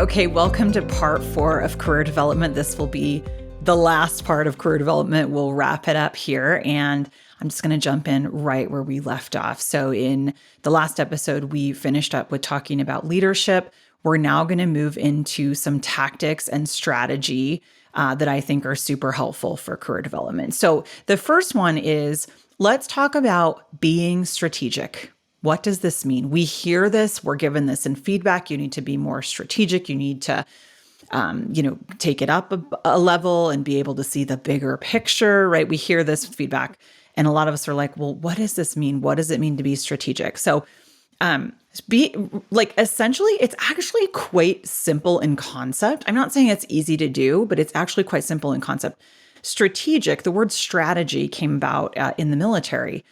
Okay, welcome to part 4 of career development. This will be the last part of career development. We'll wrap it up here, and I'm just going to jump in right where we left off. So in the last episode, we finished up with talking about leadership. We're now going to move into some tactics and strategy that I think are super helpful for career development. So the first one is, let's talk about being strategic. What does this mean? We hear this, we're given this in feedback. You need to be more strategic. You need to, take it up a level and be able to see the bigger picture, right? We hear this feedback, and a lot of us are like, well, what does this mean? What does it mean to be strategic? So, essentially, it's actually quite simple in concept. I'm not saying it's easy to do, but it's actually quite simple in concept. Strategic, the word strategy came about in the military.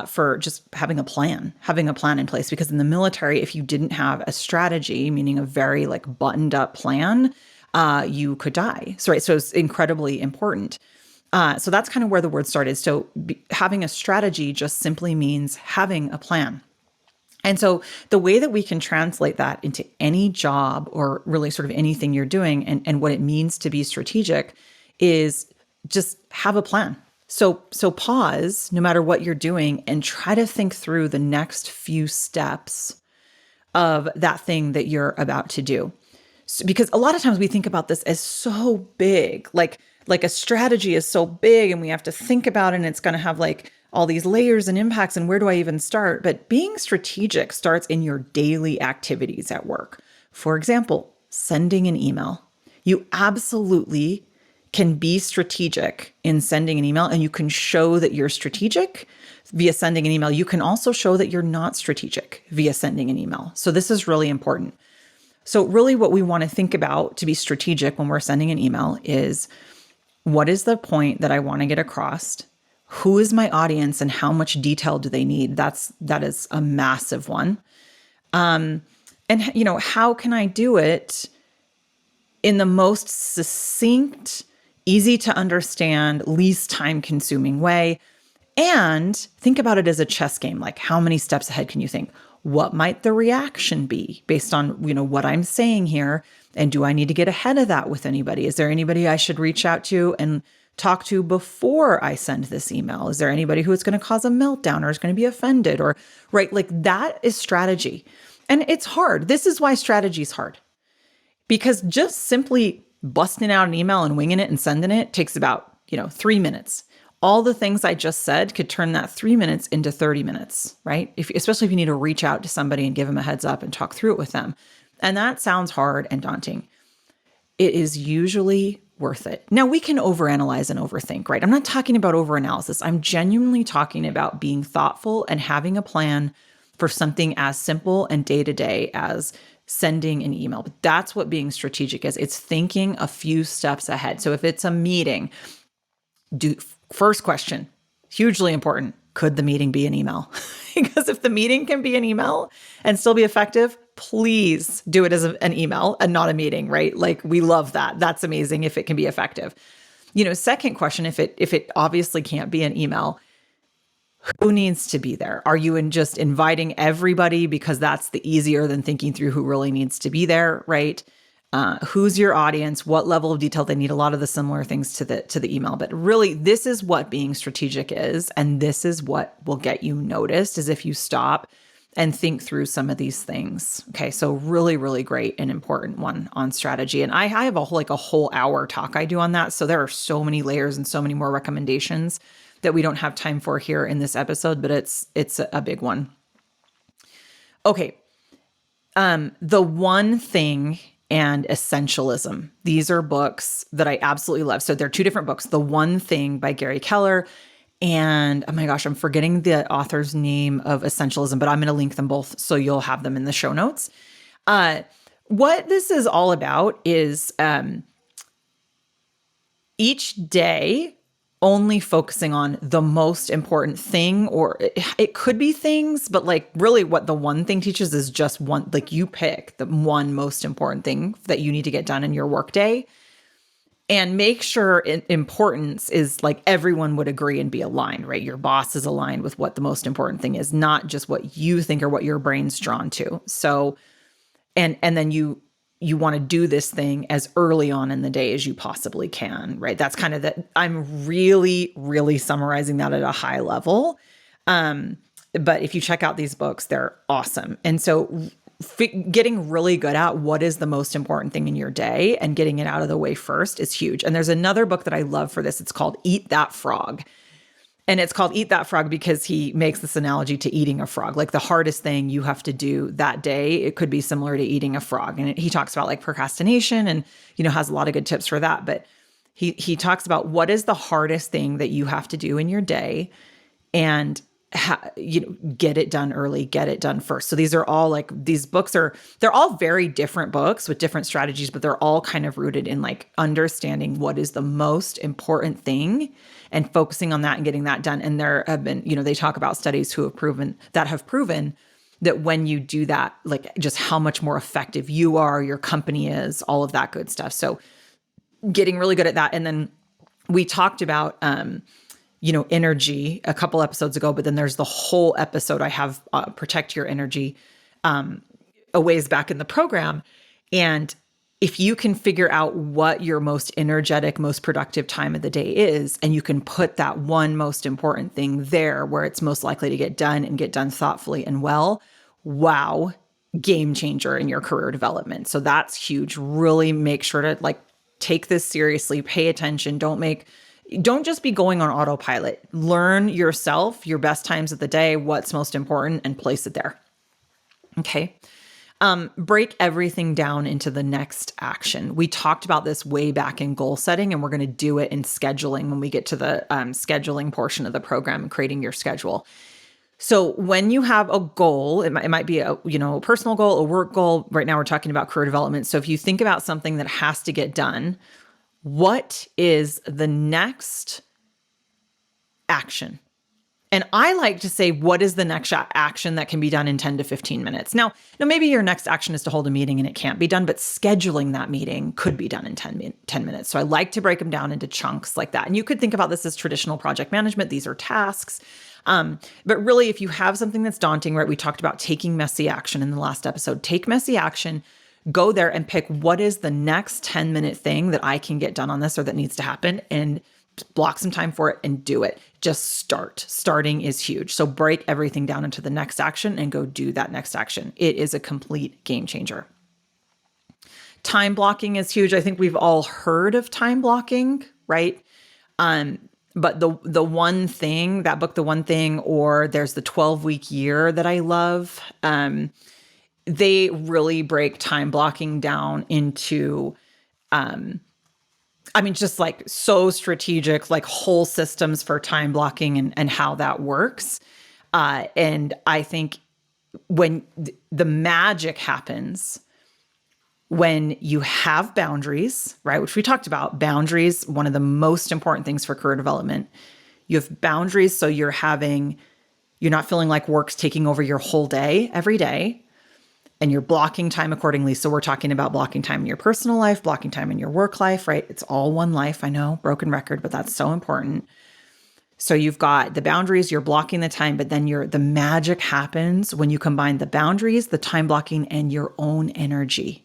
For just having a plan in place. Because in the military, if you didn't have a strategy, meaning a very buttoned up plan, you could die. So it's incredibly important. So that's kind of where the word started. So having a strategy just simply means having a plan. And so the way that we can translate that into any job or really sort of anything you're doing and what it means to be strategic is just have a plan. So pause, no matter what you're doing, and try to think through the next few steps of that thing that you're about to do. Because a lot of times we think about this as so big, like a strategy is so big and we have to think about it and it's going to have all these layers and impacts, and where do I even start? But being strategic starts in your daily activities at work. For example, sending an email. You absolutely can be strategic in sending an email, and you can show that you're strategic via sending an email. You can also show that you're not strategic via sending an email. So this is really important. So really what we want to think about to be strategic when we're sending an email is, what is the point that I want to get across? Who is my audience and how much detail do they need? That is a massive one. And how can I do it in the most succinct, easy to understand, least time consuming way? And think about it as a chess game. Like, how many steps ahead can you think? What might the reaction be based on, what I'm saying here? And do I need to get ahead of that with anybody? Is there anybody I should reach out to and talk to before I send this email? Is there anybody who is going to cause a meltdown or is going to be offended? Or, right, that is strategy. And it's hard. This is why strategy is hard. Because just simply busting out an email and winging it and sending it takes about, 3 minutes. All the things I just said could turn that 3 minutes into 30 minutes, right? Especially if you need to reach out to somebody and give them a heads up and talk through it with them. And that sounds hard and daunting. It is usually worth it. Now, we can overanalyze and overthink, right? I'm not talking about overanalysis. I'm genuinely talking about being thoughtful and having a plan for something as simple and day-to-day as sending an email. But that's what being strategic is. It's thinking a few steps ahead. So if it's a meeting, first question, hugely important. Could the meeting be an email? Because if the meeting can be an email and still be effective, please do it as an email and not a meeting, right? We love that. That's amazing if it can be effective. Second question, if it obviously can't be an email, who needs to be there? Are you just inviting everybody because that's the easier than thinking through who really needs to be there, right? Who's your audience? What level of detail they need? A lot of the similar things to the email. But really, this is what being strategic is, and this is what will get you noticed, is if you stop and think through some of these things. Okay, so really, really great and important one on strategy. And I have a whole hour talk I do on that. So there are so many layers and so many more recommendations that we don't have time for here in this episode, but it's a big one. Okay. The One Thing and Essentialism. These are books that I absolutely love. So they're two different books. The One Thing by Gary Keller, and oh my gosh, I'm forgetting the author's name of Essentialism, but I'm going to link them both so you'll have them in the show notes. What this is all about is each day only focusing on the most important thing, or it could be things, but really what the one thing teaches is just one, you pick the one most important thing that you need to get done in your workday, and make sure importance is everyone would agree and be aligned, right? Your boss is aligned with what the most important thing is, not just what you think or what your brain's drawn to. So, and then you you want to do this thing as early on in the day as you possibly can, right? That's kind of that. I'm really, really summarizing that at a high level. But if you check out these books, they're awesome. And so getting really good at what is the most important thing in your day and getting it out of the way first is huge. And there's another book that I love for this. It's called Eat That Frog. And it's called Eat That Frog because he makes this analogy to eating a frog. Like the hardest thing you have to do that day, it could be similar to eating a frog. And he talks about like procrastination and, has a lot of good tips for that. But he talks about what is the hardest thing that you have to do in your day and get it done early, get it done first. So these are all like, these books they're all very different books with different strategies, but they're all kind of rooted in like understanding what is the most important thing and focusing on that and getting that done. And there have been, they talk about studies who have proven that when you do that, like just how much more effective you are, your company is, all of that good stuff. So getting really good at that. And then we talked about, energy a couple episodes ago, but then there's the whole episode I have, Protect Your Energy, a ways back in the program. And if you can figure out what your most energetic, most productive time of the day is, and you can put that one most important thing there where it's most likely to get done and get done thoughtfully and well, wow, game changer in your career development. So that's huge. Really make sure to like take this seriously, pay attention. Don't just be going on autopilot. Learn yourself, your best times of the day, what's most important, and place it there. Okay. Break everything down into the next action. We talked about this way back in goal setting, and we're going to do it in scheduling when we get to the scheduling portion of the program and creating your schedule. So when you have a goal, it might be a personal goal, a work goal. Right now we're talking about career development. So if you think about something that has to get done, what is the next action? And I like to say, what is the next action that can be done in 10 to 15 minutes? Now, maybe your next action is to hold a meeting and it can't be done, but scheduling that meeting could be done in 10 minutes. So I like to break them down into chunks like that. And you could think about this as traditional project management. These are tasks. But really, if you have something that's daunting, right? We talked about taking messy action in the last episode. Take messy action. Go there and pick what is the next 10-minute thing that I can get done on this or that needs to happen, and block some time for it and do it. Just start. Starting is huge. So break everything down into the next action and go do that next action. It is a complete game changer. Time blocking is huge. I think we've all heard of time blocking, right? But the one thing, that book, The One Thing, or there's the 12-week year that I love. They really break time blocking down into, just like so strategic, like whole systems for time blocking and how that works. And I think when the magic happens, when you have boundaries, right? Which we talked about, boundaries, one of the most important things for career development. You have boundaries. So you're not feeling like work's taking over your whole day every day. And you're blocking time accordingly. So we're talking about blocking time in your personal life, blocking time in your work life, right? It's all one life. I know, broken record, but that's so important. So you've got the boundaries, you're blocking the time, but then the magic happens when you combine the boundaries, the time blocking, and your own energy.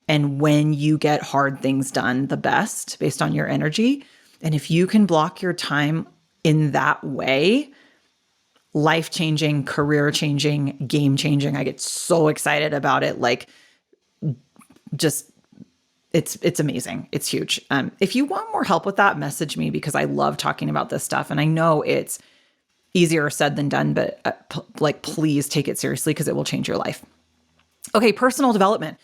And when you get hard things done the best based on your energy. And if you can block your time in that way, life-changing, career-changing, game-changing. I get so excited about it. Like, just, it's amazing. It's huge. If you want more help with that, message me, because I love talking about this stuff. And I know it's easier said than done, but please take it seriously because it will change your life. Okay, personal development.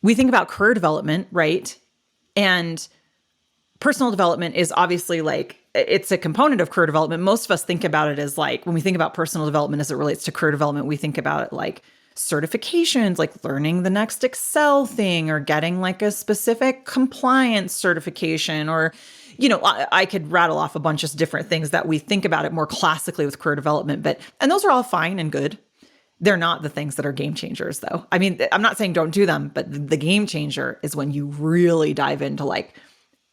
We think about career development, right? And personal development is obviously like, it's a component of career development. Most of us think about it as like, when we think about personal development as it relates to career development, we think about it like certifications, like learning the next Excel thing or getting like a specific compliance certification, or, I could rattle off a bunch of different things that we think about it more classically with career development, and those are all fine and good. They're not the things that are game changers though. I mean, I'm not saying don't do them, but the game changer is when you really dive into like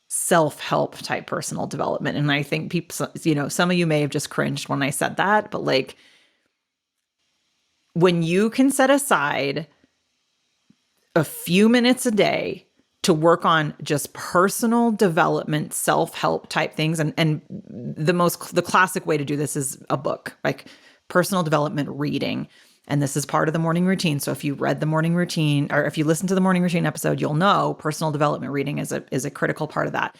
self-help type personal development. And I think people, some of you may have just cringed when I said that, but like when you can set aside a few minutes a day to work on just personal development, self-help type things. And the classic way to do this is a book, like personal development reading. And this is part of the morning routine. So if you read the morning routine, or if you listen to the morning routine episode, you'll know personal development reading is a critical part of that.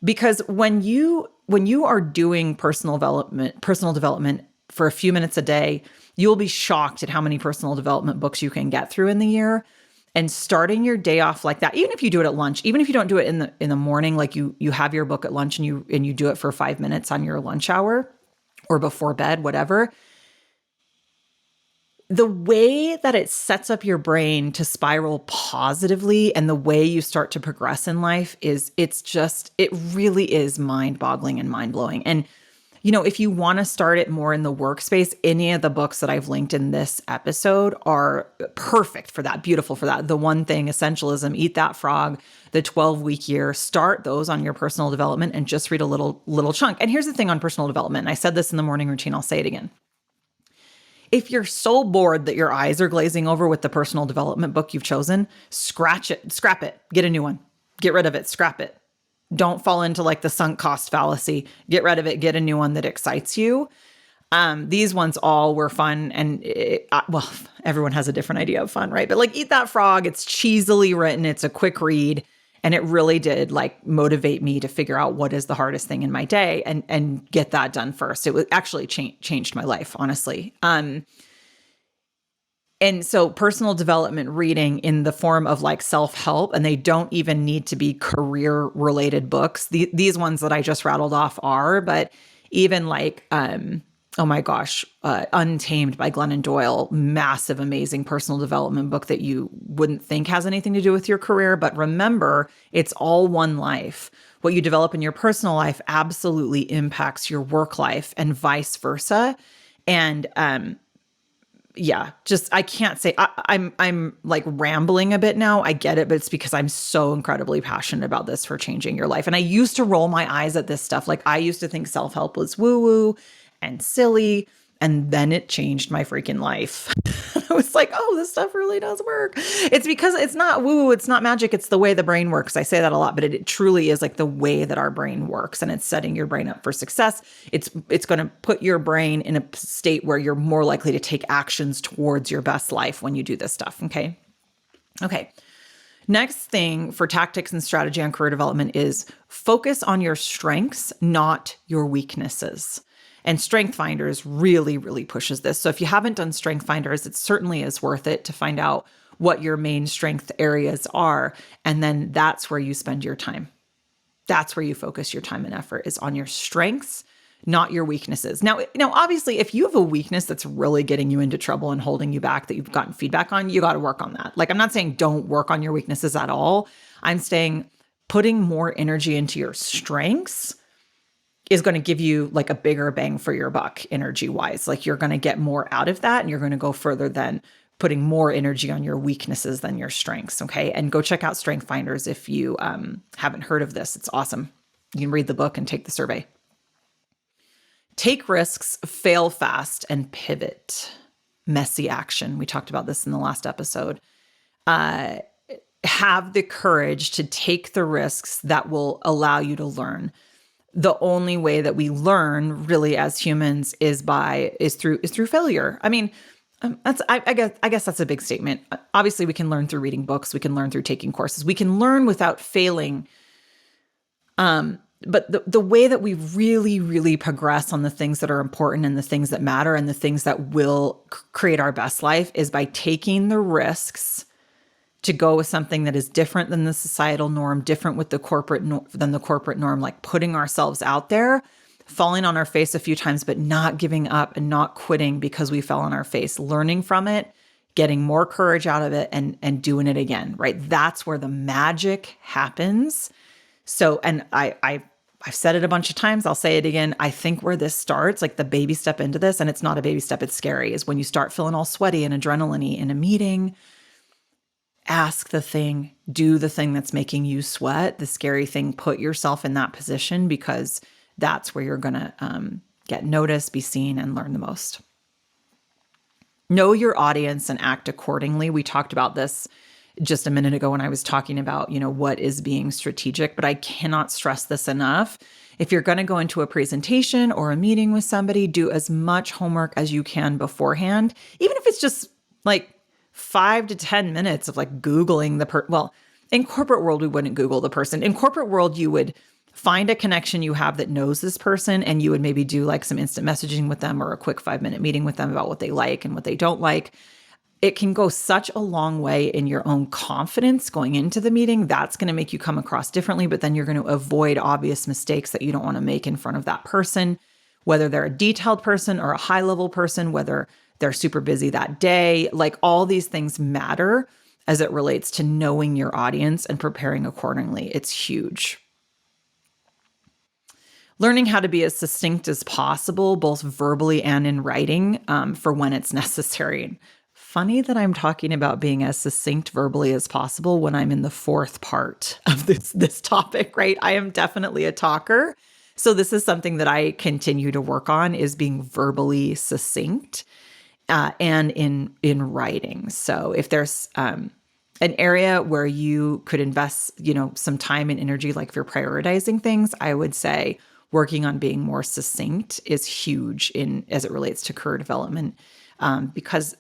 Because when you are doing personal development for a few minutes a day, you'll be shocked at how many personal development books you can get through in the year. And starting your day off like that, even if you do it at lunch, even if you don't do it in the morning, like you have your book at lunch and you do it for 5 minutes on your lunch hour or before bed, whatever. The way that it sets up your brain to spiral positively and the way you start to progress in life it really is mind-boggling and mind-blowing. And, if you want to start it more in the workspace, any of the books that I've linked in this episode are perfect for that, beautiful for that. The One Thing, Essentialism, Eat That Frog, The 12-Week Year, start those on your personal development and just read a little chunk. And here's the thing on personal development, and I said this in the morning routine, I'll say it again. If you're so bored that your eyes are glazing over with the personal development book you've chosen, scratch it, scrap it, get a new one, get rid of it, scrap it. Don't fall into like the sunk cost fallacy. Get rid of it, get a new one that excites you. These ones all were fun. And everyone has a different idea of fun, right? But like Eat That Frog, it's cheesily written. It's a quick read. And it really did like motivate me to figure out what is the hardest thing in my day and get that done first. It was actually changed my life, honestly. And so personal development reading in the form of like self-help, and they don't even need to be career related books. These ones that I just rattled off are, but even like, oh my gosh, Untamed by Glennon Doyle, massive, amazing personal development book that you wouldn't think has anything to do with your career. But remember, it's all one life. What you develop in your personal life absolutely impacts your work life and vice versa. And, I can't say I'm like rambling a bit now. I get it, but it's because I'm so incredibly passionate about this for changing your life. And I used to roll my eyes at this stuff. Like I used to think self-help was woo-woo and silly. And then it changed my freaking life. I was like, oh, this stuff really does work. It's because it's not woo, it's not magic. It's the way the brain works. I say that a lot, but it truly is like the way that our brain works, and it's setting your brain up for success. It's going to put your brain in a state where you're more likely to take actions towards your best life when you do this stuff. Okay. Next thing for tactics and strategy on career development is focus on your strengths, not your weaknesses. And Strength Finders really, really pushes this. So if you haven't done Strength Finders, it certainly is worth it to find out what your main strength areas are. And then that's where you spend your time. That's where you focus your time and effort, is on your strengths, not your weaknesses. Now, obviously, if you have a weakness that's really getting you into trouble and holding you back that you've gotten feedback on, you got to work on that. Like, I'm not saying don't work on your weaknesses at all. I'm saying putting more energy into your strengths is going to give you like a bigger bang for your buck energy wise. Like you're going to get more out of that, and you're going to go further than putting more energy on your weaknesses than your strengths. Okay. And go check out Strength Finders if you haven't heard of this. It's awesome. You can read the book and take the survey. Take risks, fail fast, and pivot. Messy action. We talked about this in the last episode. Have the courage to take the risks that will allow you to learn. The only way that we learn really as humans is through failure. I mean, I guess that's a big statement. Obviously, we can learn through reading books. We can learn through taking courses. We can learn without failing. But the way that we really, really progress on the things that are important and the things that matter and the things that will create our best life is by taking the risks to go with something that is different than the societal norm, different with the corporate than the corporate norm, like putting ourselves out there, falling on our face a few times, but not giving up and not quitting because we fell on our face, learning from it, getting more courage out of it, and doing it again, right? That's where the magic happens. So, and I've said it a bunch of times, I'll say it again. I think where this starts, like the baby step into this, and it's not a baby step, it's scary, is when you start feeling all sweaty and adrenaline-y in a meeting. Ask the thing, do the thing that's making you sweat, the scary thing, put yourself in that position, because that's where you're going to get noticed, be seen, and learn the most. Know your audience and act accordingly. We talked about this just a minute ago when I was talking about, what is being strategic, but I cannot stress this enough. If you're going to go into a presentation or a meeting with somebody, do as much homework as you can beforehand, even if it's just like 5 to 10 minutes of like Googling well, in corporate world, we wouldn't Google the person. In corporate world, you would find a connection you have that knows this person, and you would maybe do like some instant messaging with them or a quick 5-minute meeting with them about what they like and what they don't like. It can go such a long way in your own confidence going into the meeting. That's going to make you come across differently, but then you're going to avoid obvious mistakes that you don't want to make in front of that person, whether they're a detailed person or a high level person, whether they're super busy that day. Like all these things matter as it relates to knowing your audience and preparing accordingly. It's huge. Learning how to be as succinct as possible, both verbally and in writing, for when it's necessary. Funny that I'm talking about being as succinct verbally as possible when I'm in the fourth part of this topic, right? I am definitely a talker. So this is something that I continue to work on, is being verbally succinct and in writing. So if there's an area where you could invest, some time and energy, like if you're prioritizing things, I would say working on being more succinct is huge as it relates to career development, because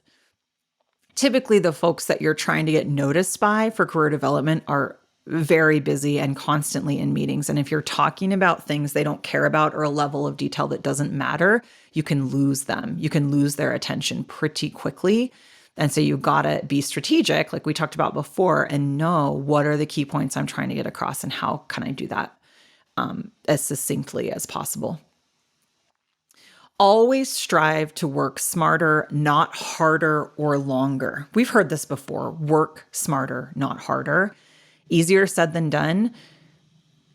typically the folks that you're trying to get noticed by for career development are very busy and constantly in meetings. And if you're talking about things they don't care about or a level of detail that doesn't matter, you can lose them. You can lose their attention pretty quickly. And so you've got to be strategic, like we talked about before, and know what are the key points I'm trying to get across and how can I do that as succinctly as possible. Always strive to work smarter, not harder or longer. We've heard this before. Work smarter, not harder. Easier said than done.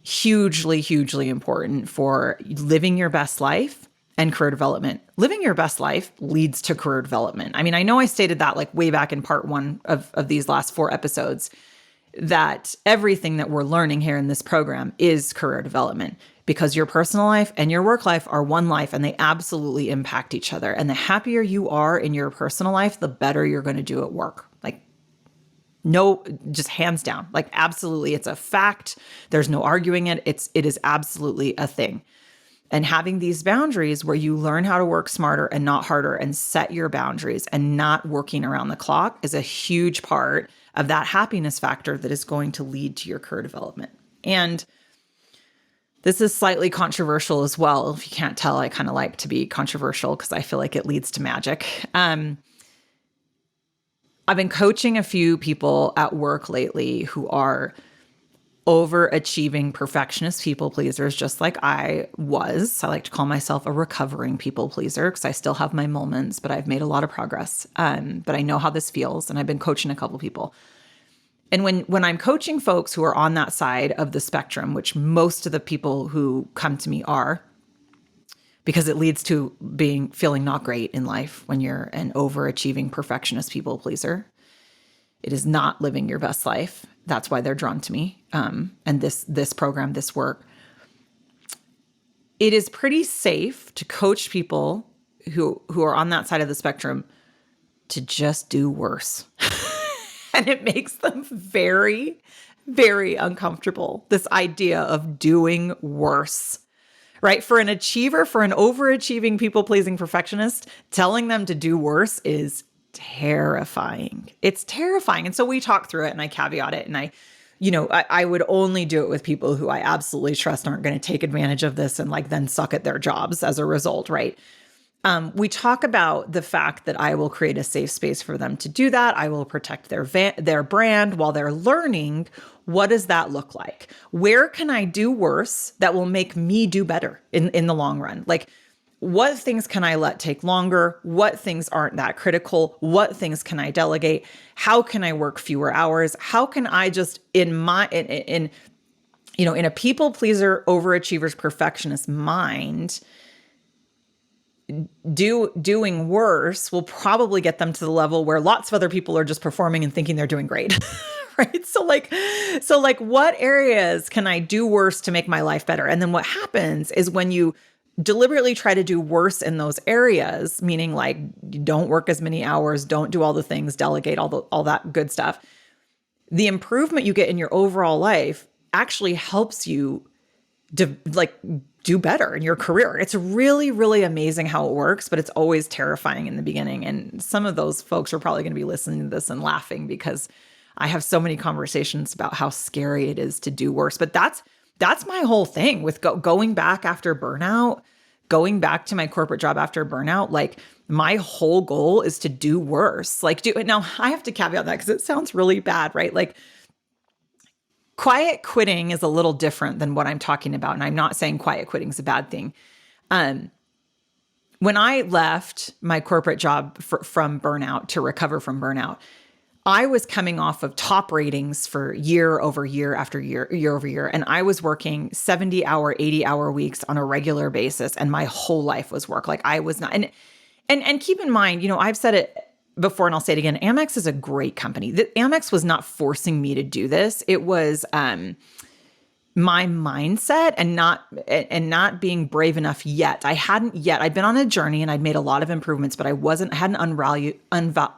Hugely, hugely important for living your best life and career development. Living your best life leads to career development. I mean, I know I stated that like way back in part 1 of these last 4 episodes, that everything that we're learning here in this program is career development, because your personal life and your work life are one life and they absolutely impact each other. And the happier you are in your personal life, the better you're going to do at work. Like, no, just hands down, like absolutely. It's a fact. There's no arguing it. It is absolutely a thing. And having these boundaries where you learn how to work smarter and not harder and set your boundaries and not working around the clock is a huge part of that happiness factor that is going to lead to your career development. And this is slightly controversial as well. If you can't tell, I kind of like to be controversial because I feel like it leads to magic. I've been coaching a few people at work lately who are overachieving perfectionist people pleasers, just like I was. I like to call myself a recovering people pleaser because I still have my moments, but I've made a lot of progress. But I know how this feels, and I've been coaching a couple people. And when I'm coaching folks who are on that side of the spectrum, which most of the people who come to me are, because it leads to feeling not great in life when you're an overachieving perfectionist people pleaser. It is not living your best life. That's why they're drawn to me. And this program, this work. It is pretty safe to coach people who are on that side of the spectrum to just do worse. And it makes them very, very uncomfortable, this idea of doing worse, right? For an achiever, for an overachieving, people-pleasing perfectionist, telling them to do worse is terrifying. It's terrifying. And so we talk through it and I caveat it. And I would only do it with people who I absolutely trust aren't going to take advantage of this and like then suck at their jobs as a result, right? We talk about the fact that I will create a safe space for them to do that. I will protect their brand while they're learning. What does that look like? Where can I do worse that will make me do better in the long run? Like, what things can I let take longer? What things aren't that critical? What things can I delegate? How can I work fewer hours? How can I just in a people pleaser, overachiever's perfectionist mind, doing worse will probably get them to the level where lots of other people are just performing and thinking they're doing great. Right? So what areas can I do worse to make my life better? And then what happens is when you deliberately try to do worse in those areas, meaning like don't work as many hours, don't do all the things, delegate all that good stuff, the improvement you get in your overall life actually helps you do better in your career. It's really, really amazing how it works, but it's always terrifying in the beginning. And some of those folks are probably going to be listening to this and laughing because I have so many conversations about how scary it is to do worse. But that's my whole thing with going back after burnout, going back to my corporate job after burnout. Like, my whole goal is to do worse. Now I have to caveat that because it sounds really bad, right? Like, quiet quitting is a little different than what I'm talking about. And I'm not saying quiet quitting is a bad thing. When I left my corporate job from burnout to recover from burnout, I was coming off of top ratings for year over year after year over year. And I was working 70-hour, 80-hour weeks on a regular basis. And my whole life was work. Like, I was not, and keep in mind, I've said it before and I'll say it again, Amex is a great company. Amex was not forcing me to do this. It was my mindset and not being brave enough yet. I'd been on a journey and I'd made a lot of improvements, but I hadn't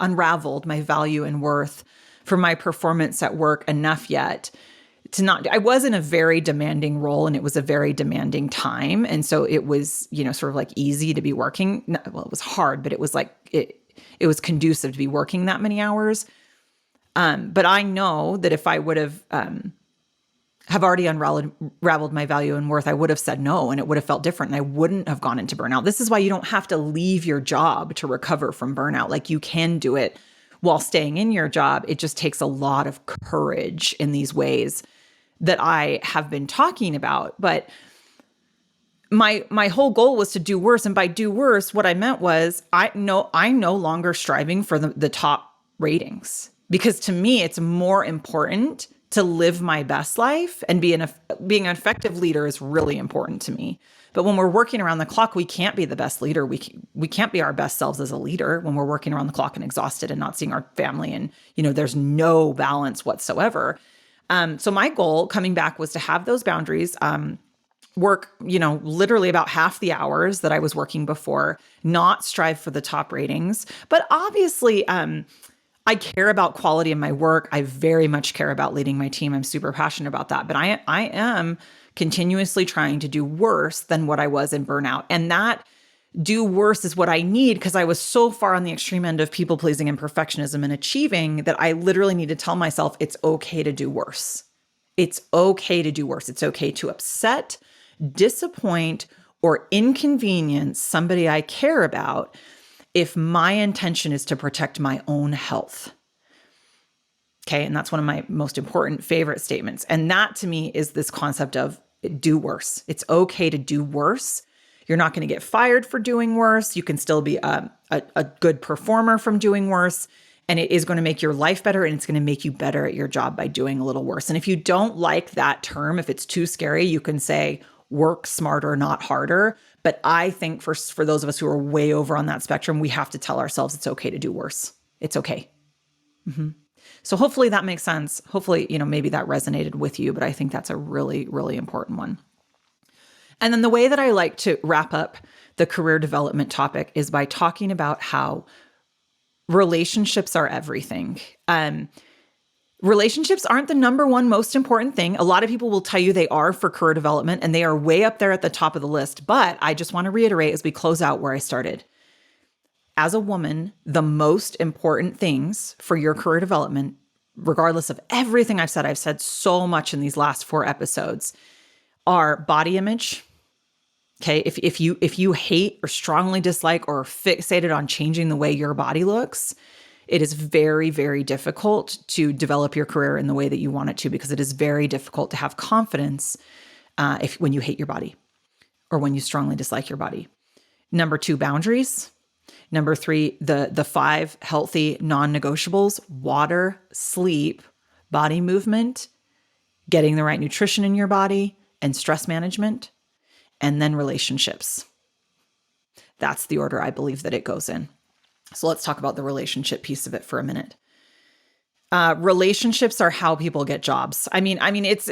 unraveled my value and worth for my performance at work enough yet I was in a very demanding role and it was a very demanding time. And so it was, sort of like easy to be working. Well, it was hard, but it was like, it was conducive to be working that many hours. But I know that if I would have already unraveled my value and worth, I would have said no, and it would have felt different, and I wouldn't have gone into burnout. This is why you don't have to leave your job to recover from burnout. Like, you can do it while staying in your job. It just takes a lot of courage in these ways that I have been talking about. But my whole goal was to do worse. And by do worse, what I meant was I'm no longer striving for the top ratings, because to me, it's more important to live my best life, and being an effective leader is really important to me. But when we're working around the clock, we can't be the best leader. We can't be our best selves as a leader when we're working around the clock and exhausted and not seeing our family. And, there's no balance whatsoever. So my goal coming back was to have those boundaries, work, literally about half the hours that I was working before, not strive for the top ratings. But obviously, I care about quality in my work. I very much care about leading my team. I'm super passionate about that. But I am continuously trying to do worse than what I was in burnout. And that do worse is what I need, because I was so far on the extreme end of people pleasing and perfectionism and achieving that I literally need to tell myself it's okay to do worse. It's okay to do worse. It's okay to upset, disappoint, or inconvenience somebody I care about if my intention is to protect my own health. Okay. And that's one of my most important favorite statements. And that to me is this concept of do worse. It's okay to do worse. You're not going to get fired for doing worse. You can still be a good performer from doing worse. And it is going to make your life better, and it's going to make you better at your job by doing a little worse. And if you don't like that term, if it's too scary, you can say work smarter, not harder. But I think for those of us who are way over on that spectrum, we have to tell ourselves it's okay to do worse. It's okay. Mm-hmm. So hopefully that makes sense. Hopefully, maybe that resonated with you, but I think that's a really, really important one. And then the way that I like to wrap up the career development topic is by talking about how relationships are everything. Relationships aren't the number one most important thing. A lot of people will tell you they are for career development, and they are way up there at the top of the list. But I just want to reiterate as we close out where I started. As a woman, the most important things for your career development, regardless of everything I've said so much in these last 4 episodes, are body image. Okay. If you hate or strongly dislike or fixated on changing the way your body looks, it is very, very difficult to develop your career in the way that you want it to, because it is very difficult to have confidence when you hate your body or when you strongly dislike your body. Number 2, boundaries. Number 3, the 5 healthy non-negotiables: water, sleep, body movement, getting the right nutrition in your body, and stress management, and then relationships. That's the order I believe that it goes in. So let's talk about the relationship piece of it for a minute. Relationships are how people get jobs. I mean, it's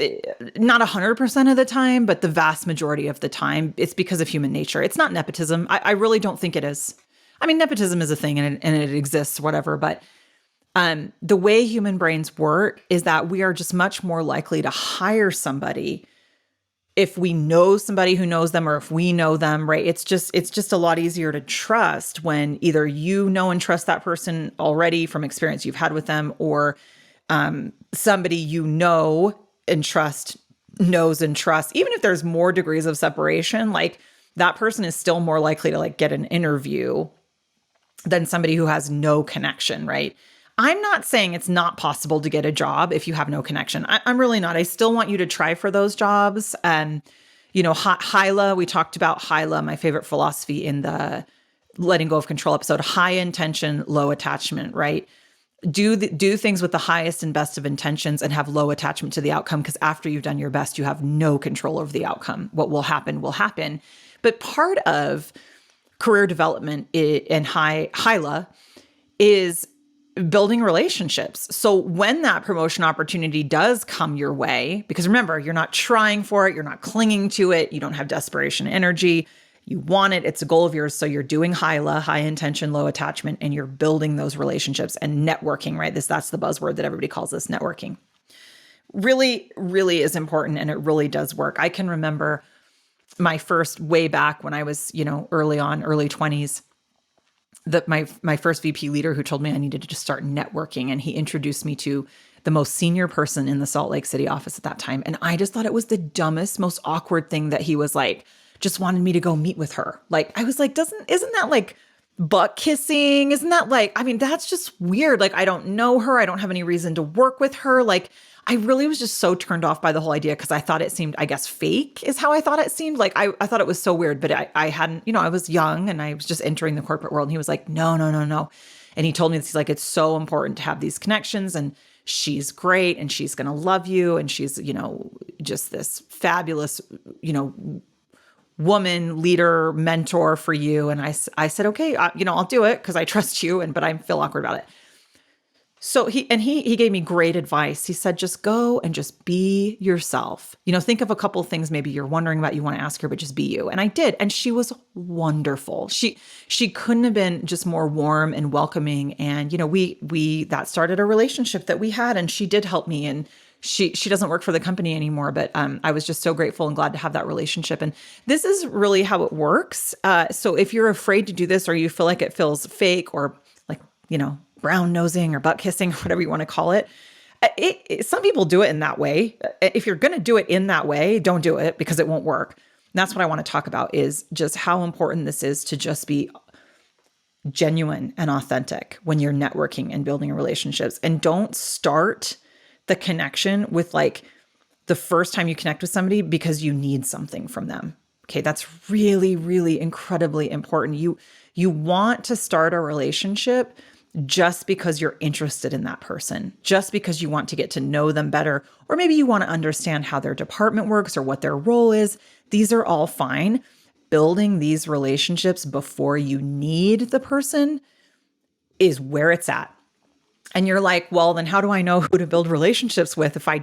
not 100% of the time, but the vast majority of the time, it's because of human nature. It's not nepotism. I really don't think it is. I mean, nepotism is a thing and it exists, whatever, but The way human brains work is that we are just much more likely to hire somebody if we know somebody who knows them or if we know them, right? It's just a lot easier to trust when either you know and trust that person already from experience you've had with them, or somebody you know and trust knows and trusts. Even if there's more degrees of separation, like that person is still more likely to like get an interview than somebody who has no connection, right? I'm not saying it's not possible to get a job if you have no connection. I'm really not. I still want you to try for those jobs. And, HYLA, we talked about HYLA, my favorite philosophy in the letting go of control episode, high intention, low attachment, right? Do things with the highest and best of intentions and have low attachment to the outcome, because after you've done your best, you have no control over the outcome. What will happen will happen. But part of career development and HYLA is building relationships. So when that promotion opportunity does come your way, because remember, you're not trying for it, you're not clinging to it, you don't have desperation energy, you want it, it's a goal of yours. So you're doing HYLA, high intention, low attachment, and you're building those relationships and networking, right? That's the buzzword that everybody calls this, networking. Really, really is important, and it really does work. I can remember my first, way back when I was, early 20s, that my first VP leader who told me I needed to just start networking, and he introduced me to the most senior person in the Salt Lake City office at that time. And I just thought it was the dumbest, most awkward thing that he was like, just wanted me to go meet with her. Like, I was like, isn't that like butt kissing? Isn't that like, that's just weird. Like, I don't know her. I don't have any reason to work with her. Like, I really was just so turned off by the whole idea, because I thought it seemed, I guess, fake is how I thought it seemed. Like, I thought it was so weird, but I hadn't, I was young and I was just entering the corporate world. And he was like, no, no, no, no. And he told me this, he's like, it's so important to have these connections, and she's great and she's going to love you. And she's, just this fabulous, woman, leader, mentor for you. And I said, okay, I'll do it because I trust you, but I feel awkward about it. So he gave me great advice. He said, just go and just be yourself. Think of a couple of things maybe you're wondering about, you want to ask her, but just be you. And I did. And she was wonderful. She couldn't have been just more warm and welcoming. And, we that started a relationship that we had, and she did help me. And she doesn't work for the company anymore, but I was just so grateful and glad to have that relationship. And this is really how it works. So if you're afraid to do this, or you feel like it feels fake, or like, brown nosing or butt kissing, or whatever you want to call it, some people do it in that way. If you're going to do it in that way, don't do it, because it won't work. And that's what I want to talk about, is just how important this is to just be genuine and authentic when you're networking and building relationships. And don't start the connection with like the first time you connect with somebody because you need something from them. Okay, that's really, really incredibly important. You want to start a relationship just because you're interested in that person, just because you want to get to know them better, or maybe you want to understand how their department works or what their role is. These are all fine. Building these relationships before you need the person is where it's at. And you're like, well, then how do I know who to build relationships with if I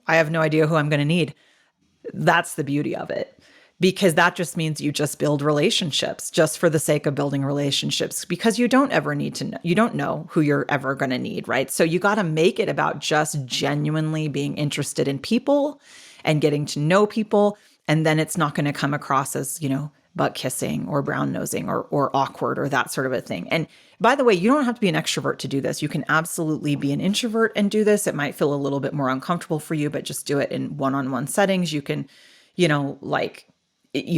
have no idea who I'm going to need? That's the beauty of it. Because that just means you just build relationships just for the sake of building relationships, because you don't ever need to know, you don't know who you're ever going to need, right? So you got to make it about just genuinely being interested in people and getting to know people. And then it's not going to come across as, butt kissing or brown nosing or awkward or that sort of a thing. And by the way, you don't have to be an extrovert to do this. You can absolutely be an introvert and do this. It might feel a little bit more uncomfortable for you, but just do it in one-on-one settings. You can, you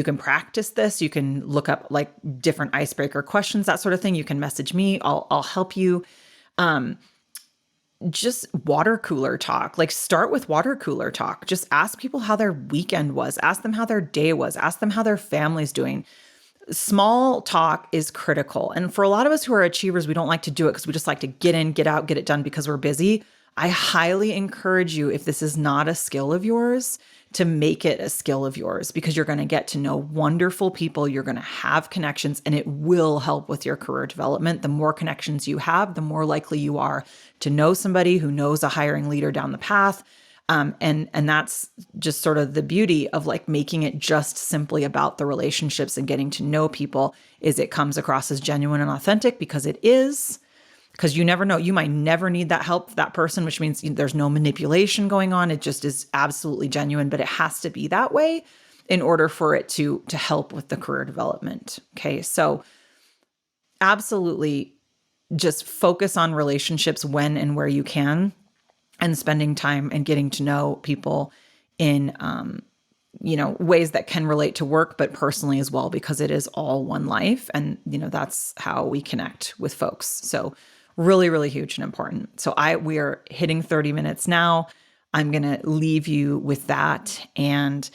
can practice this. You can look up like different icebreaker questions, that sort of thing. You can message me. I'll help you. Just water cooler talk. Like, start with water cooler talk. Just ask people how their weekend was. Ask them how their day was. Ask them how their family's doing. Small talk is critical. And for a lot of us who are achievers, we don't like to do it because we just like to get in, get out, get it done because we're busy. I highly encourage you, if this is not a skill of yours, to make it a skill of yours, because you're going to get to know wonderful people. You're going to have connections, and it will help with your career development. The more connections you have, the more likely you are to know somebody who knows a hiring leader down the path. And that's just sort of the beauty of like making it just simply about the relationships and getting to know people, is it comes across as genuine and authentic, because it is. because you never know. You might never need that help, that person, which means there's no manipulation going on. It just is absolutely genuine, but it has to be that way in order for it to help with the career development. Okay. So absolutely just focus on relationships when and where you can, and spending time and getting to know people in, ways that can relate to work, but personally as well, because it is all one life. And, that's how we connect with folks. So really, really huge and important. So we are hitting 30 minutes now. I'm going to leave you with that. And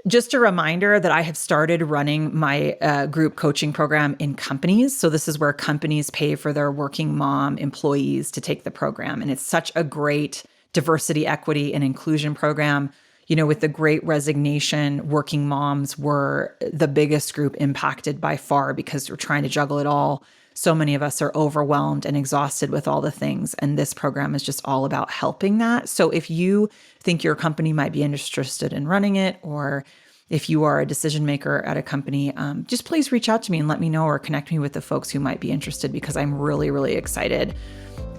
just a reminder that I have started running my group coaching program in companies. So this is where companies pay for their working mom employees to take the program. And it's such a great diversity, equity, and inclusion program. With the Great Resignation, working moms were the biggest group impacted by far because we're trying to juggle it all. So many of us are overwhelmed and exhausted with all the things. And this program is just all about helping that. So if you think your company might be interested in running it, or if you are a decision maker at a company, just please reach out to me and let me know, or connect me with the folks who might be interested, because I'm really, really excited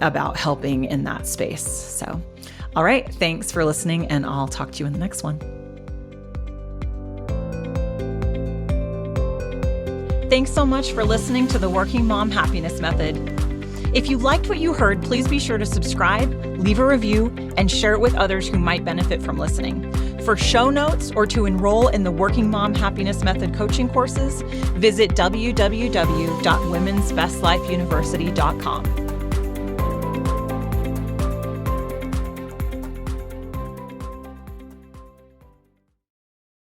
about helping in that space. So, all right. Thanks for listening, and I'll talk to you in the next one. Thanks so much for listening to the Working Mom Happiness Method. If you liked what you heard, please be sure to subscribe, leave a review, and share it with others who might benefit from listening. For show notes or to enroll in the Working Mom Happiness Method coaching courses, visit www.womensbestlifeuniversity.com.